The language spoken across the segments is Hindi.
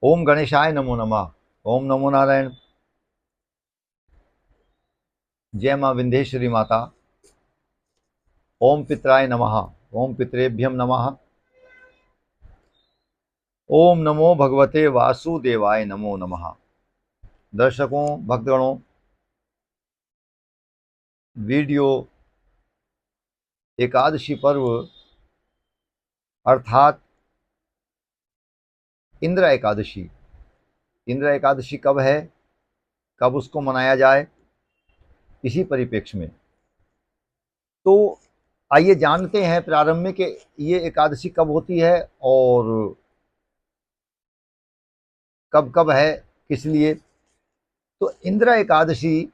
ओम गणेशाय नमो नमः। ओम नमो नारायण। जय मां विंध्येश्वरी माता। ओम पितराय नमः। ओम पितरेभ्यम नमः। ओम नमो भगवते वासुदेवाय नमो नमः। दर्शकों, भक्तगणों, वीडियो एकादशी पर्व अर्थात इंद्र एकादशी। इंद्र एकादशी कब है, कब उसको मनाया जाए, इसी परिप्रेक्ष्य में तो आइए जानते हैं प्रारंभ में कि ये एकादशी कब होती है और कब कब है, किस लिए। तो इंद्र एकादशी,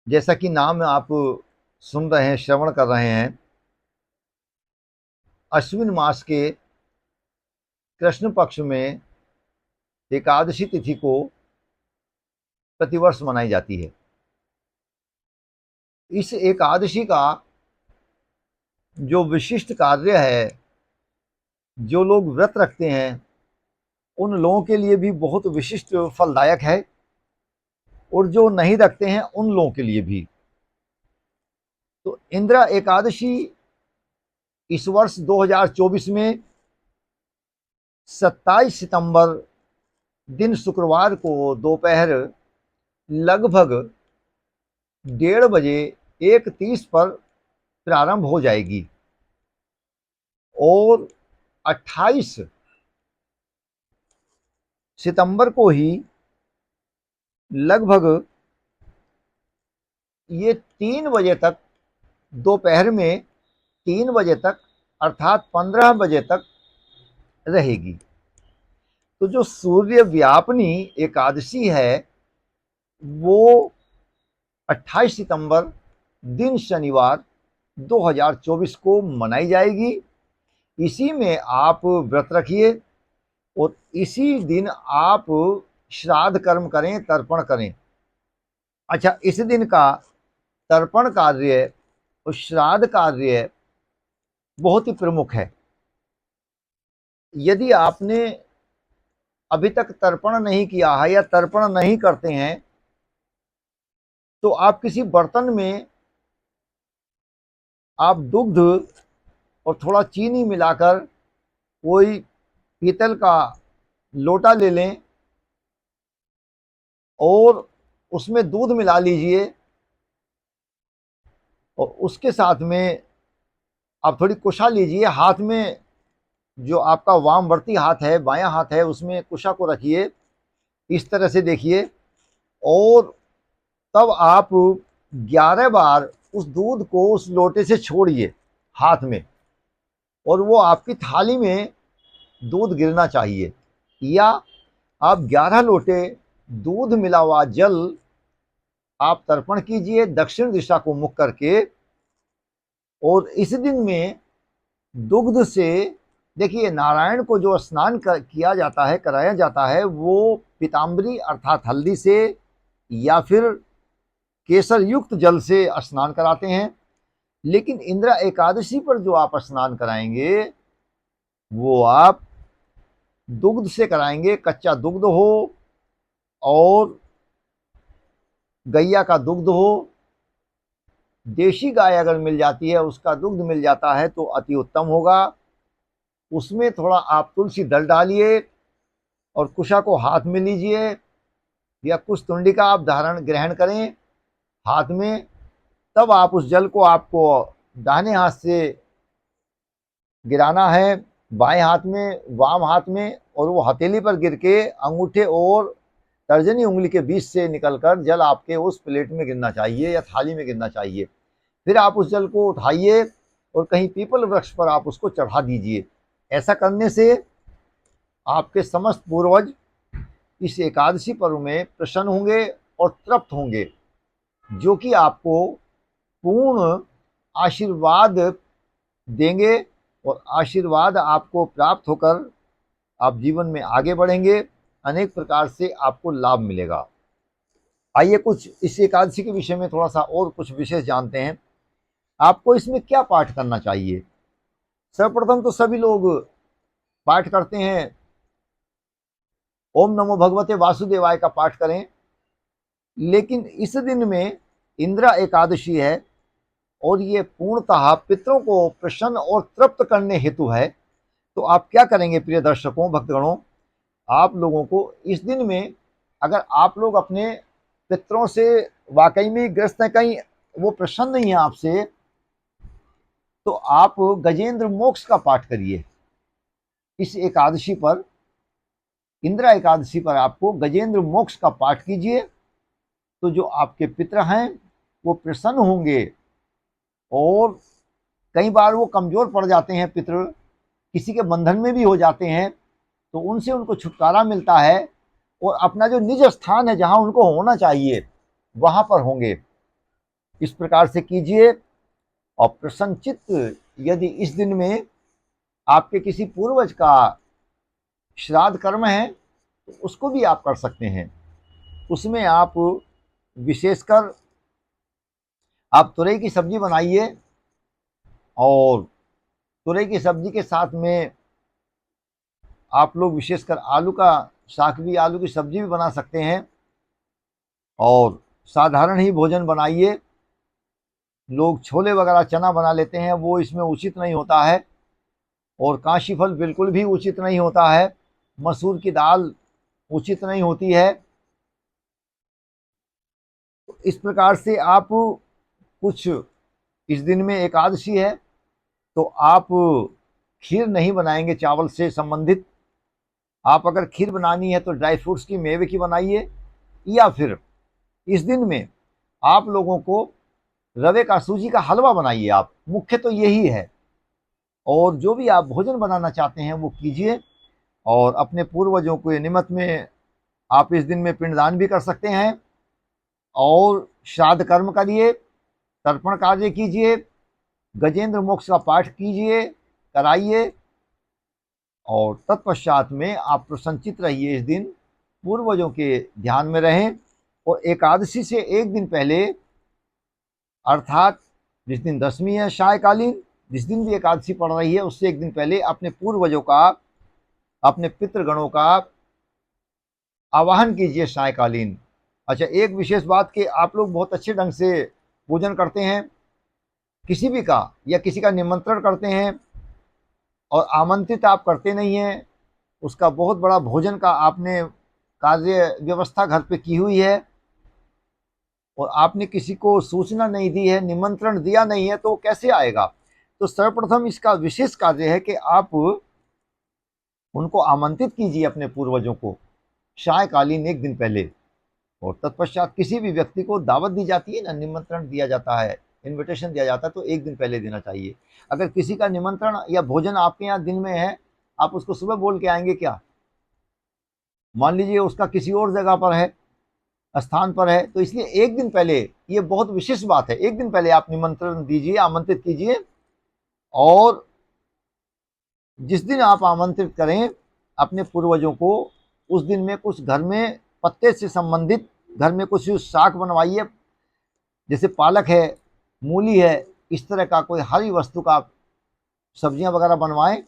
जैसा कि नाम आप सुन रहे हैं, श्रवण कर रहे हैं, अश्विन मास के कृष्ण पक्ष में एकादशी तिथि को प्रतिवर्ष मनाई जाती है। इस एकादशी का जो विशिष्ट कार्य है, जो लोग व्रत रखते हैं उन लोगों के लिए भी बहुत विशिष्ट फलदायक है, और जो नहीं रखते हैं उन लोगों के लिए भी। तो इंद्र एकादशी इस वर्ष 2024 में 27 सितंबर दिन शुक्रवार को दोपहर लगभग 1:30 1:30 पर प्रारंभ हो जाएगी और 28 सितंबर को ही लगभग ये 3 बजे तक, दोपहर में 3 बजे तक अर्थात 15 बजे तक रहेगी। तो जो सूर्य व्यापनी एकादशी है वो 28 सितंबर दिन शनिवार 2024 को मनाई जाएगी। इसी में आप व्रत रखिए और इसी दिन आप श्राद्ध कर्म करें, तर्पण करें। अच्छा, इस दिन का तर्पण कार्य और श्राद्ध कार्य बहुत ही प्रमुख है। यदि आपने अभी तक तर्पण नहीं किया है या तर्पण नहीं करते हैं तो आप किसी बर्तन में आप दुग्ध और थोड़ा चीनी मिलाकर कोई पीतल का लोटा ले लें और उसमें दूध मिला लीजिए और उसके साथ में आप थोड़ी कुशा लीजिए। हाथ में जो आपका वामवर्ती हाथ है, बायां हाथ है, उसमें कुशा को रखिए, इस तरह से देखिए, और तब आप 11 बार उस दूध को उस लोटे से छोड़िए हाथ में, और वो आपकी थाली में दूध गिरना चाहिए। या आप 11 लोटे दूध मिला हुआ जल आप तर्पण कीजिए दक्षिण दिशा को मुख करके। और इस दिन में दुग्ध से, देखिए, नारायण को जो स्नान किया जाता है, कराया जाता है, वो पीताम्बरी अर्थात हल्दी से या फिर केसर युक्त जल से स्नान कराते हैं। लेकिन इंद्र एकादशी पर जो आप स्नान कराएंगे वो आप दुग्ध से कराएंगे। कच्चा दुग्ध हो और गैया का दुग्ध हो, देशी गाय अगर मिल जाती है उसका दुग्ध मिल जाता है तो अति उत्तम होगा। उसमें थोड़ा आप तुलसी दल डालिए और कुशा को हाथ में लीजिए या कुछ तुंडी का आप धारण ग्रहण करें हाथ में। तब आप उस जल को आपको दाहिने हाथ से गिराना है, बाएं हाथ में, वाम हाथ में, और वो हथेली पर गिर के अंगूठे और तर्जनी उंगली के बीच से निकलकर जल आपके उस प्लेट में गिरना चाहिए या थाली में गिरना चाहिए। फिर आप उस जल को उठाइए और कहीं पीपल वृक्ष पर आप उसको चढ़ा दीजिए। ऐसा करने से आपके समस्त पूर्वज इस एकादशी पर्व में प्रसन्न होंगे और तृप्त होंगे, जो कि आपको पूर्ण आशीर्वाद देंगे और आशीर्वाद आपको प्राप्त होकर आप जीवन में आगे बढ़ेंगे, अनेक प्रकार से आपको लाभ मिलेगा। आइए कुछ इस एकादशी के विषय में थोड़ा सा और कुछ विशेष जानते हैं। आपको इसमें क्या पाठ करना चाहिए। सर्वप्रथम तो सभी लोग पाठ करते हैं ओम नमो भगवते वासुदेवाय का पाठ करें। लेकिन इस दिन में इंद्रा एकादशी है और ये पूर्णतः पितरों को प्रसन्न और तृप्त करने हेतु है। तो आप क्या करेंगे प्रिय दर्शकों, भक्तगणों, आप लोगों को इस दिन में, अगर आप लोग अपने पितरों से वाकई में ग्रस्त हैं, कहीं वो प्रसन्न नहीं है आपसे, तो आप गजेंद्र मोक्ष का पाठ करिए। इस एकादशी पर, इंद्रा एकादशी पर आपको गजेंद्र मोक्ष का पाठ कीजिए, तो जो आपके पितर हैं वो प्रसन्न होंगे। और कई बार वो कमजोर पड़ जाते हैं पितर, किसी के बंधन में भी हो जाते हैं, तो उनसे उनको छुटकारा मिलता है और अपना जो निज स्थान है जहां उनको होना चाहिए वहां पर होंगे। इस प्रकार से कीजिए। और प्रसन्नचित्त यदि इस दिन में आपके किसी पूर्वज का श्राद्ध कर्म है तो उसको भी आप कर सकते हैं। उसमें आप विशेषकर आप तुरई की सब्जी बनाइए और तुरई की सब्जी के साथ में आप लोग विशेषकर आलू का साग भी, आलू की सब्जी भी बना सकते हैं। और साधारण ही भोजन बनाइए। लोग छोले वगैरह चना बना लेते हैं, वो इसमें उचित नहीं होता है। और काशी फल बिल्कुल भी उचित नहीं होता है। मसूर की दाल उचित नहीं होती है। इस प्रकार से आप कुछ, इस दिन में एकादशी है तो आप खीर नहीं बनाएंगे चावल से संबंधित। आप अगर खीर बनानी है तो ड्राई फ्रूट्स की, मेवे की बनाइए। या फिर इस दिन में आप लोगों को रवे का, सूजी का हलवा बनाइए आप। मुख्य तो यही है। और जो भी आप भोजन बनाना चाहते हैं वो कीजिए। और अपने पूर्वजों के निमित्त में आप इस दिन में पिंडदान भी कर सकते हैं और श्राद्ध कर्म करिए, तर्पण कार्य कीजिए, गजेंद्र मोक्ष का पाठ कीजिए, कराइए। और तत्पश्चात में आप प्रसन्नचित रहिए। इस दिन पूर्वजों के ध्यान में रहें। और एकादशी से एक दिन पहले, अर्थात जिस दिन दशमी है सायकालीन, जिस दिन भी एकादशी पड़ रही है उससे एक दिन पहले अपने पूर्वजों का, अपने पितृगणों का आवाहन कीजिए सायकालीन। अच्छा, एक विशेष बात कि आप लोग बहुत अच्छे ढंग से पूजन करते हैं, किसी भी का या किसी का निमंत्रण करते हैं और आमंत्रित आप करते नहीं हैं। उसका बहुत बड़ा भोजन का आपने कार्य व्यवस्था घर पे की हुई है और आपने किसी को सूचना नहीं दी है, निमंत्रण दिया नहीं है, तो वो कैसे आएगा। तो सर्वप्रथम इसका विशेष कार्य है कि आप उनको आमंत्रित कीजिए, अपने पूर्वजों को, सायकालीन एक दिन पहले। और तत्पश्चात किसी भी व्यक्ति को दावत दी जाती है ना, निमंत्रण दिया जाता है, इनविटेशन दिया जाता है, तो एक दिन पहले देना चाहिए। अगर किसी का निमंत्रण या भोजन आपके यहाँ दिन में है, आप उसको सुबह बोल के आएंगे क्या? मान लीजिए उसका किसी और जगह पर है, स्थान पर है, तो इसलिए एक दिन पहले, ये बहुत विशेष बात है, एक दिन पहले आप निमंत्रण दीजिए, आमंत्रित कीजिए। और जिस दिन आप आमंत्रित करें अपने पूर्वजों को, उस दिन में कुछ घर में पत्ते से संबंधित, घर में कुछ शाक बनवाइए, जैसे पालक है, मूली है, इस तरह का कोई हरी वस्तु का सब्जियां वगैरह बनवाएं।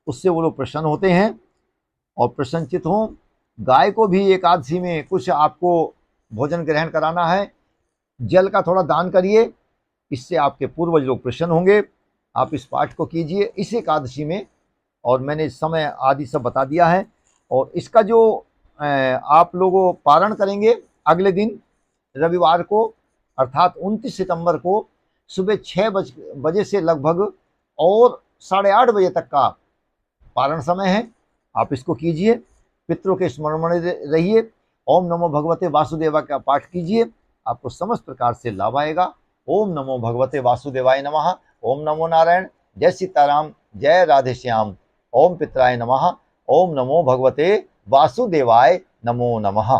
उससे वो लोग प्रसन्न होते हैं और प्रसन्नचित हों। गाय को भी एकादशी में कुछ आपको भोजन ग्रहण कराना है, जल का थोड़ा दान करिए, इससे आपके पूर्वज लोग प्रसन्न होंगे। आप इस पाठ को कीजिए इस एकादशी में। और मैंने समय आदि सब बता दिया है। और इसका जो आप लोगों पारण करेंगे अगले दिन रविवार को, अर्थात 29 सितंबर को सुबह 6 बजे से लगभग और 8:30 बजे तक का पारण समय है। आप इसको कीजिए, पितरों के स्मरण में रहिए, ओम नमो भगवते वासुदेवा का पाठ कीजिए, आपको समस्त प्रकार से लाभ आएगा। ओम नमो भगवते वासुदेवाय नमः। ओम नमो नारायण। जय सीताराम, जय राधे श्याम। ओम पितराय नमः। ओम नमो भगवते वासुदेवाय नमो नमः।